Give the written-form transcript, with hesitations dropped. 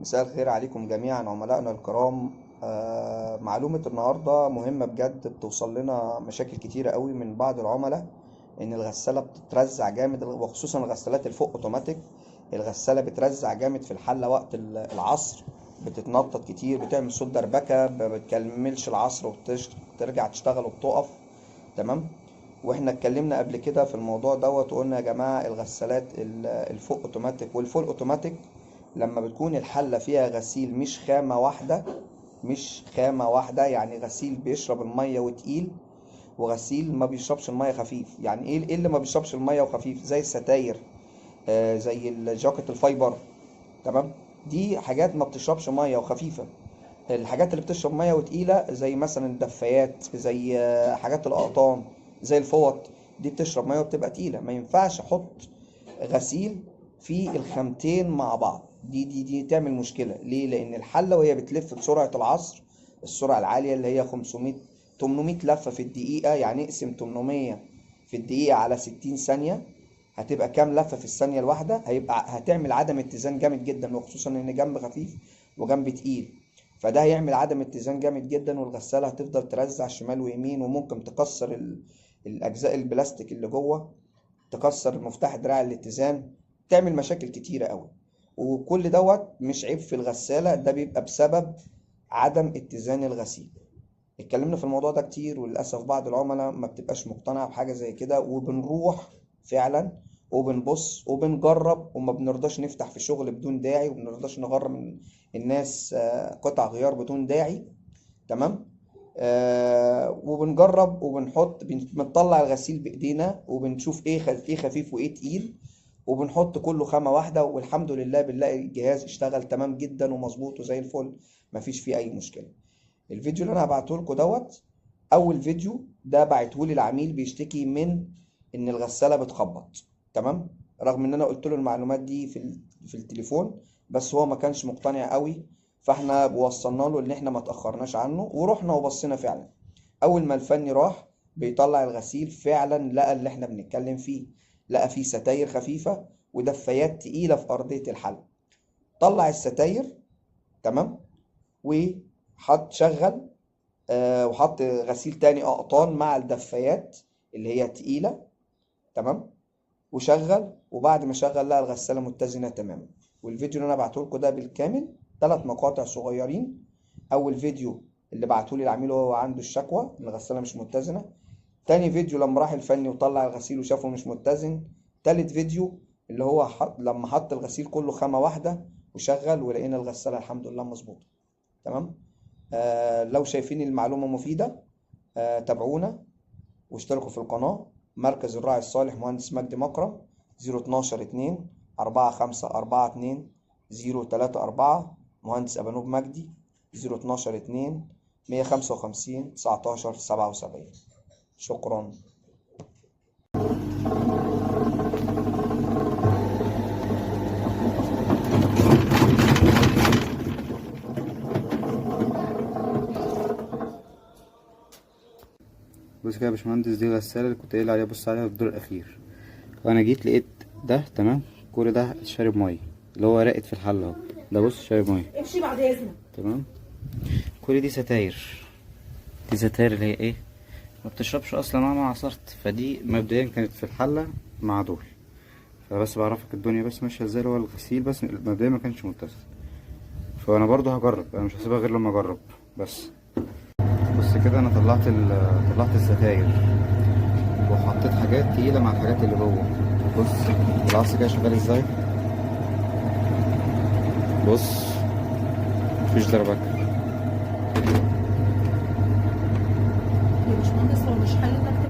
مساء الخير عليكم جميعا عملائنا الكرام. معلومة النهاردة مهمة بجد، بتوصل لنا مشاكل كتيرة قوي من بعض العملاء إن الغسالة بتترزع جامد، وخصوصا الغسالات الفوق أوتوماتيك. الغسالة بترزع جامد في الحلة وقت العصر، بتتنطط كتير، بتعمل صوت دربكة، ما بتكملش العصر وترجع تشتغل وبتقف. تمام. واحنا اتكلمنا قبل كده في الموضوع دوت وقلنا يا جماعة الغسالات الفوق اوتوماتيك والفول اوتوماتيك لما بتكون الحلة فيها غسيل مش خامة واحدة، يعني غسيل بيشرب المية وتقيل، وغسيل ما بيشربش المية خفيف. يعني ايه اللي ما بيشربش المية وخفيف؟ زي الستاير، زي الجاكيت الفايبر. تمام. دي حاجات ما بتشربش مية وخفيفة. الحاجات اللي بتشرب ميه وتقيله زي مثلا الدفايات، زي حاجات الاقطان، زي الفوط، دي بتشرب ميه وبتبقى تقيله. ما ينفعش احط غسيل في الخامتين مع بعض، دي تعمل مشكله. ليه؟ لان الحله وهي بتلف بسرعه العصر، السرعه العاليه اللي هي 500 800 لفه في الدقيقه، يعني اقسم 800 في الدقيقه على 60 ثانيه، هتبقى كام لفه في الثانيه الواحده؟ هتعمل عدم اتزان جامد جدا، وخصوصا ان جنب خفيف وجنب تقيل. فده هيعمل عدم اتزان جامد جدا، والغسالة هتفضل ترزع شمال ويمين، وممكن تكسر الأجزاء البلاستيك اللي جوه، تكسر مفتاح دراع الاتزان، تعمل مشاكل كتيرة قوي. وكل دوت مش عيب في الغسالة، ده بيبقى بسبب عدم اتزان الغسيل. اتكلمنا في الموضوع ده كتير، وللأسف بعض العملاء ما بتبقاش مقتنعة بحاجة زي كده، وبنروح فعلا وبنبص وبنجرب، وما بنرضاش نفتح في شغل بدون داعي، وبنرضاش نغرم الناس قطع غيار بدون داعي. تمام. وبنجرب وبنحط، بنطلع الغسيل بايدينا وبنشوف ايه خفيف وايه تقيل، وبنحط كله خامة واحدة، والحمد لله بنلاقي الجهاز اشتغل تمام جدا ومظبوط وزي الفل، مفيش فيه اي مشكلة. الفيديو اللي انا هبعته لكم دوت اول فيديو، ده بعته لي العميل بيشتكي من ان الغسالة بتخبط. تمام. رغم ان انا قلت له المعلومات دي في التليفون، بس هو ما كانش مقتنع قوي. فاحنا وصلنا له ان احنا ما تاخرناش عنه، ورحنا وبصينا فعلا. اول ما الفني راح بيطلع الغسيل، فعلا لقى اللي احنا بنتكلم فيه، لقى فيه ستاير خفيفة ودفايات تقيلة في ارضية الحل. طلع الستاير. تمام. وحط شغل، وحط غسيل تاني اقطان مع الدفايات اللي هي تقيلة. تمام. وشغل، وبعد ما شغل لقى الغسالة متزنة تماما. والفيديو اللي انا بعته لكم ده بالكامل 3 مقاطع صغيرين. اول فيديو اللي بعته لي العميل وهو عنده الشكوى ان الغسالة مش متزنة. تاني فيديو لما راح الفني وطلع الغسيل وشافه مش متزن. تالت فيديو اللي هو لما حط الغسيل كله خامة واحدة وشغل، ولقينا الغسالة الحمد لله مظبوطة. تمام. لو شايفين المعلومة مفيدة، تابعونا واشتركوا في القناة. مركز الراعي الصالح مهندس مجدي مكرم، 012 2 45 42 034. مهندس أبانوب مجدي، 012 2 155 19 77. شكرا. بص كده يا باشمهندس، دي الغسالة اللي كنت قايل عليها، بص عليها في الدور الأخير. وأنا جيت لقيت ده تمام، كل ده شارب مية، اللي هو راقد في الحل اهو. ده بص شارب مية. امشي بعد اذنك. تمام. كل دي ستاير، دي ستاير اللي هي ايه، ما بتشربش أصلا مهما عصرت. فدي مبدئيا كانت في الحلة مع دول. فبس بعرفك الدنيا بس ماشية ازاي. هو الغسيل بس مبدئيا ما كانش متزن، فأنا برضو هجرب، أنا مش هسيبها غير لما أجرب. بس بص كده، أنا طلعت الستاير وحطيت حاجات تقيلة مع الحاجات اللي جوه. بص العصر كده شغال ازاي، بص مفيش دربكة. يا باشمهندس، هو مش حل انك